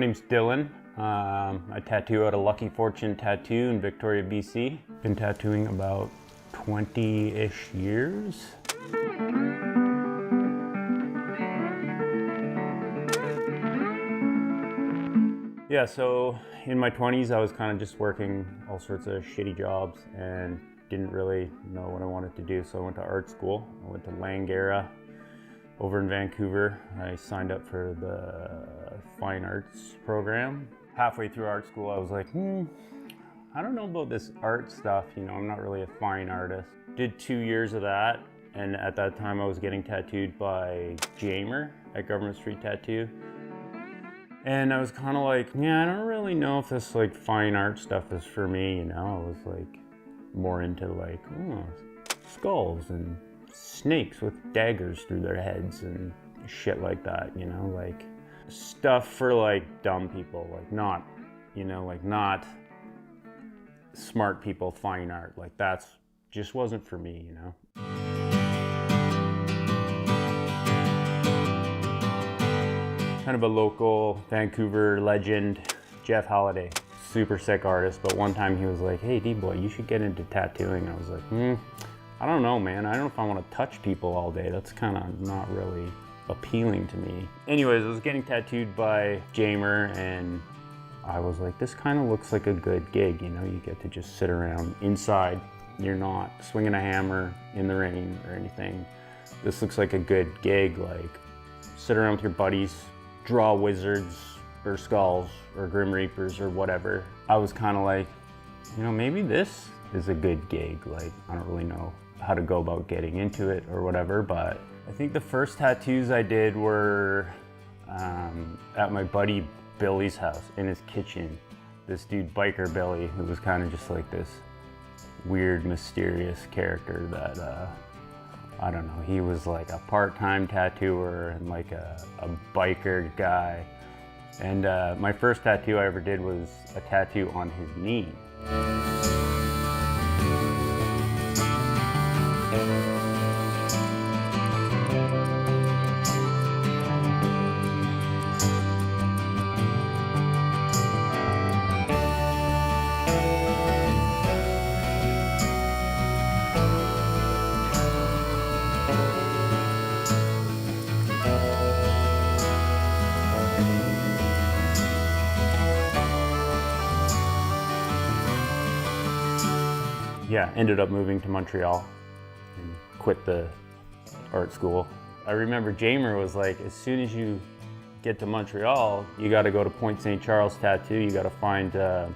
name's Dillon. I tattoo at a Lucky Fortune Tattoo in Victoria, BC. Been tattooing about 20-ish years. Yeah, so in my 20s, I was kind of just working all sorts of shitty jobs and didn't really know what I wanted to do. So I went to art school. I went to Langara over in Vancouver. I signed up for the fine arts program. Halfway through art school, I was like, I don't know about this art stuff. You know, I'm not really a fine artist. Did 2 years of that. And at that time I was getting tattooed by Jamer at Government Street Tattoo. And I was kind of like, yeah, I don't really know if this like fine art stuff is for me, you know. I was like more into like, skulls and snakes with daggers through their heads and shit like that, you know, like stuff for like dumb people, like not, you know, like not smart people fine art. Like that's just wasn't for me, you know. Kind of a local Vancouver legend, Jeff Halliday. Super sick artist, but one time he was like, hey Dboy, you should get into tattooing. I was like, I don't know, man. I don't know if I want to touch people all day. That's kind of not really appealing to me. Anyways, I was getting tattooed by Jamer and I was like, this kind of looks like a good gig, you know? You get to just sit around inside. You're not swinging a hammer in the rain or anything. This looks like a good gig, like sit around with your buddies, draw wizards or skulls or grim reapers or whatever. I was kind of like, you know, maybe this is a good gig. Like, I don't really know how to go about getting into it or whatever, but I think the first tattoos I did were at my buddy Billy's house in his kitchen. This dude, Biker Billy, who was kind of just like this weird, mysterious character that, I don't know, he was like a part-time tattooer and like a biker guy. And my first tattoo I ever did was a tattoo on his knee. Yeah, ended up moving to Montreal and quit the art school. I remember Jamer was like, as soon as you get to Montreal, you gotta go to Point St. Charles Tattoo. You gotta find an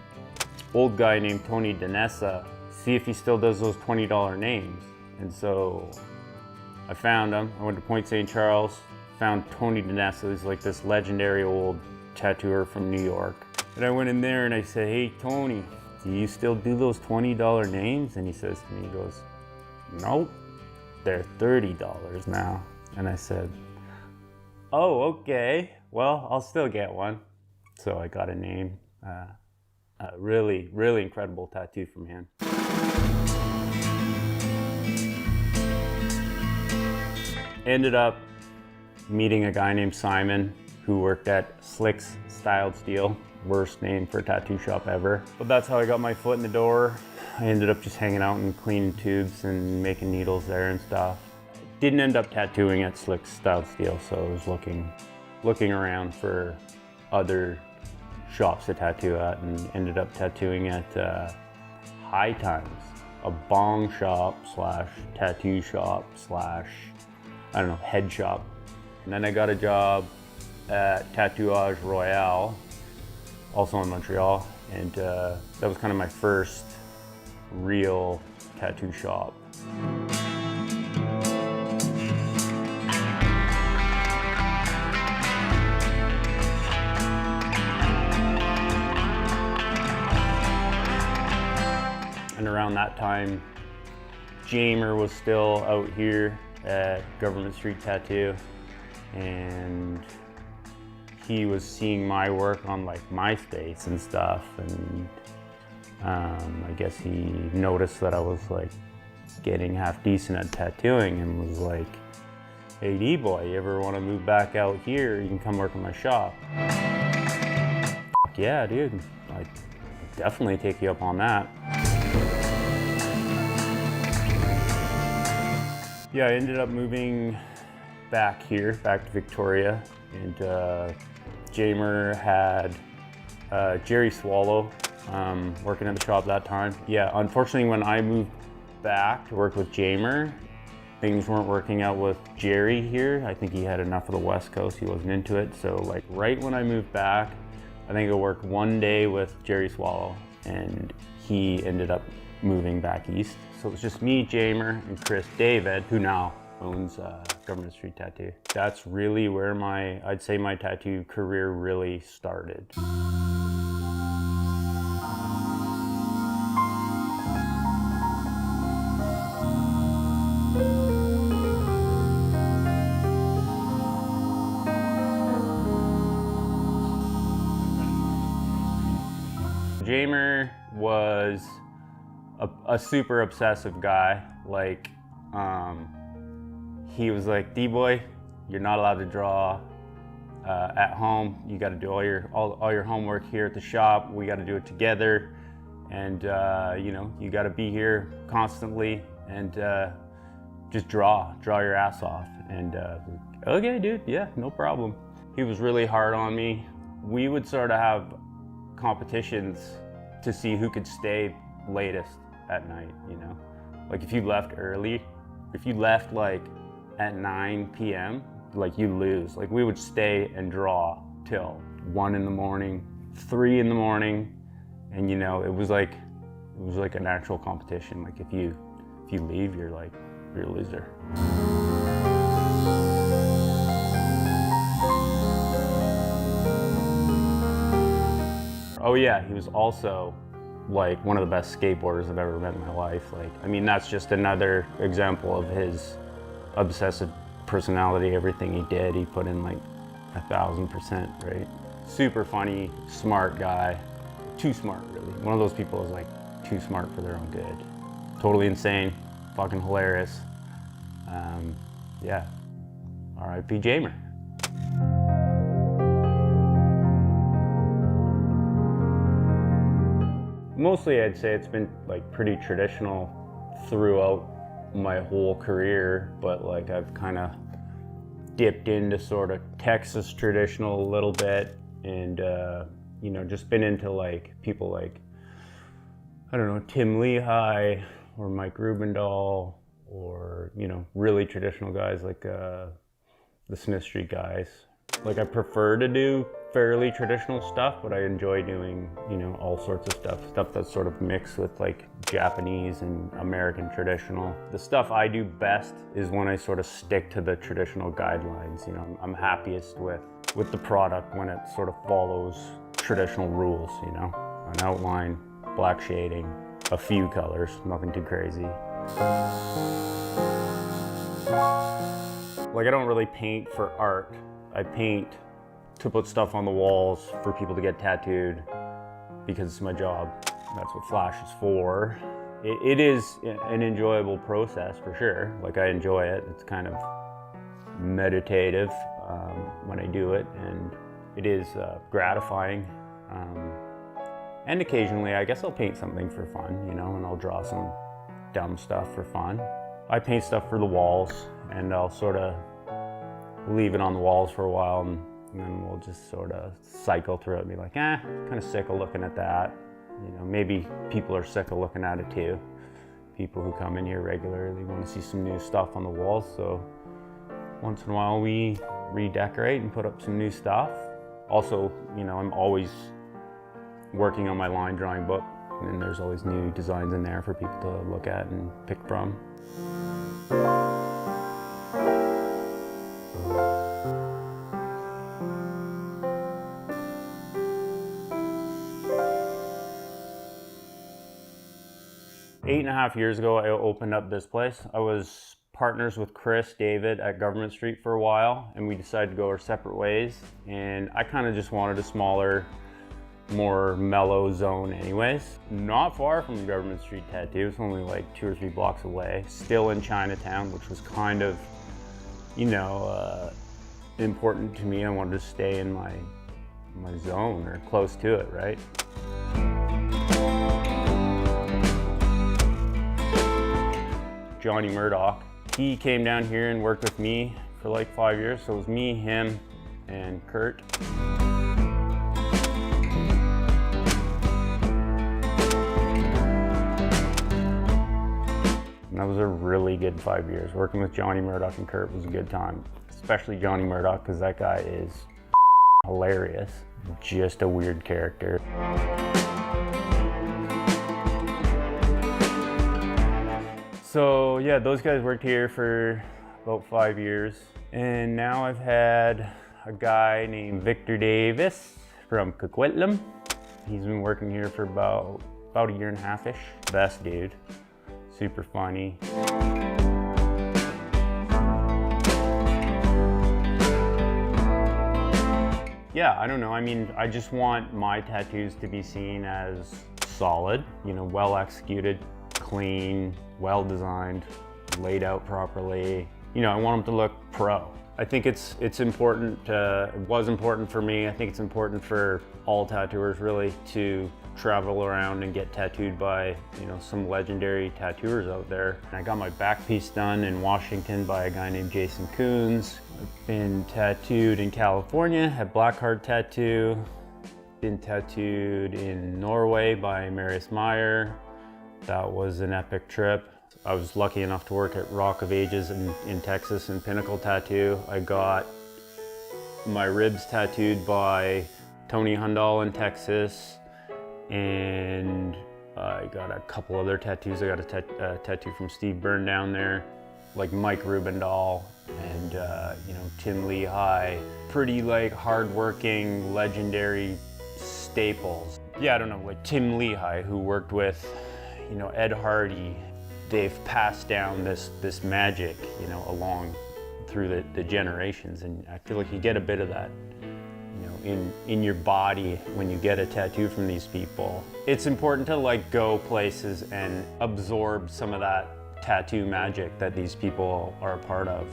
old guy named Tony Danessa, see if he still does those $20 names. And so I found him. I went to Point St. Charles, found Tony Danessa, who's like this legendary old tattooer from New York. And I went in there and I said, hey, Tony, do you still do those $20 names? And he says to me, he goes, nope, they're $30 now. And I said, oh, okay, well, I'll still get one. So I got a name, a really, really incredible tattoo from him. Ended up meeting a guy named Simon who worked at Slick's Styled Steel. Worst name for a tattoo shop ever. But that's how I got my foot in the door. I ended up just hanging out and cleaning tubes and making needles there and stuff. Didn't end up tattooing at Slick's Styled Steel, so I was looking around for other shops to tattoo at and ended up tattooing at High Times, a bong shop slash tattoo shop slash, I don't know, head shop. And then I got a job at Tatouage Royale, also in Montreal, and that was kind of my first real tattoo shop. And around that time, Jamer was still out here at Government Street Tattoo, and he was seeing my work on like MySpace and stuff, and I guess he noticed that I was like getting half decent at tattooing and was like, hey Dboy, you ever want to move back out here? You can come work in my shop. Fuck yeah, dude. I'd definitely take you up on that. Yeah, I ended up moving back here, back to Victoria, and Jamer had Jerry Swallow working at the shop that time. Yeah, unfortunately when I moved back to work with Jamer, things weren't working out with Jerry here. I think he had enough of the West Coast, he wasn't into it. So like right when I moved back, I think I worked one day with Jerry Swallow and he ended up moving back east. So it was just me, Jamer, and Chris David, who now owns Government Street Tattoo. That's really where I'd say my tattoo career really started. Jamer was a super obsessive guy. Like, he was like, Dboy, you're not allowed to draw at home. You got to do all your homework here at the shop. We got to do it together, and you know, you got to be here constantly and just draw your ass off. And okay, dude, yeah, no problem. He was really hard on me. We would sort of have competitions to see who could stay latest at night, you know? Like if you left early, if you left like at 9 p.m., like you lose. Like we would stay and draw till 1 in the morning, 3 in the morning, and you know, it was like an actual competition. Like if you leave, you're a loser. Oh yeah, he was also like one of the best skateboarders I've ever met in my life. Like, I mean, that's just another example of his obsessive personality. Everything he did, he put in like 1,000%, right? Super funny, smart guy. Too smart, really. One of those people is like too smart for their own good. Totally insane, fucking hilarious. Yeah, R.I.P. Jamer. Mostly I'd say it's been like pretty traditional throughout my whole career, but like I've kind of dipped into sort of Texas traditional a little bit, and you know, just been into like people like, I don't know, Tim Lehigh or Mike Rubendahl, or you know, really traditional guys like the Smith Street guys. Like I prefer to do fairly traditional stuff, but I enjoy doing, you know, all sorts of stuff that's sort of mixed with like Japanese and American traditional. The stuff I do best is when I sort of stick to the traditional guidelines. You know, I'm happiest with the product when it sort of follows traditional rules, you know. An outline, black shading, a few colors, nothing too crazy. Like I don't really paint for art. I paint to put stuff on the walls for people to get tattooed because it's my job. That's what Flash is for. It is an enjoyable process for sure. Like I enjoy it. It's kind of meditative when I do it, and it is gratifying. And occasionally, I guess I'll paint something for fun, you know, and I'll draw some dumb stuff for fun. I paint stuff for the walls, and I'll sort of leave it on the walls for a while, and then we'll just sort of cycle through it and be like, kind of sick of looking at that. You know, maybe people are sick of looking at it too. People who come in here regularly want to see some new stuff on the walls, so once in a while we redecorate and put up some new stuff. Also, you know, I'm always working on my line drawing book, and there's always new designs in there for people to look at and pick from. 8.5 years ago, I opened up this place. I was partners with Chris David at Government Street for a while, and we decided to go our separate ways. And I kind of just wanted a smaller, more mellow zone anyways. Not far from Government Street Tattoo, it's only like 2 or 3 blocks away. Still in Chinatown, which was kind of, you know, important to me. I wanted to stay in my zone, or close to it, right? Johnny Murdoch, he came down here and worked with me for like 5 years. So it was me, him, and Kurt. And that was a really good 5 years. Working with Johnny Murdoch and Kurt was a good time. Especially Johnny Murdoch, because that guy is hilarious. Just a weird character. So yeah, those guys worked here for about 5 years. And now I've had a guy named Victor Davis from Coquitlam. He's been working here for about a year and a half-ish. Best dude, super funny. Yeah, I don't know. I mean, I just want my tattoos to be seen as solid, you know, well executed, clean, well designed, laid out properly. You know, I want them to look pro. I think it's important, it was important for me. I think it's important for all tattooers really to travel around and get tattooed by, you know, some legendary tattooers out there. I got my back piece done in Washington by a guy named Jason Coons. I've been tattooed in California at Blackheads Tattoo. Been tattooed in Norway by Marius Meyer. That was an epic trip. I was lucky enough to work at Rock of Ages in Texas and Pinnacle Tattoo. I got my ribs tattooed by Tony Hundal in Texas, and I got a couple other tattoos. I got a tattoo from Steve Byrne down there, like Mike Rubendahl and you know, Tim Lehigh. Pretty like hardworking, legendary staples. Yeah, I don't know, like Tim Lehigh, who worked with, you know, Ed Hardy. They've passed down this magic, you know, along through the generations, and I feel like you get a bit of that, you know, in your body when you get a tattoo from these people. It's important to like go places and absorb some of that tattoo magic that these people are a part of.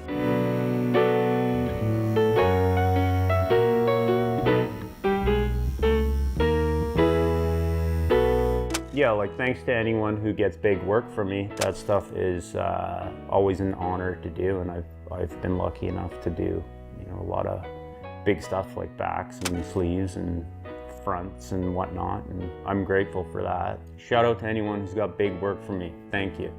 Yeah, like thanks to anyone who gets big work from me. That stuff is always an honor to do, and I've been lucky enough to do, you know, a lot of big stuff like backs and sleeves and fronts and whatnot, and I'm grateful for that. Shout out to anyone who's got big work from me. Thank you.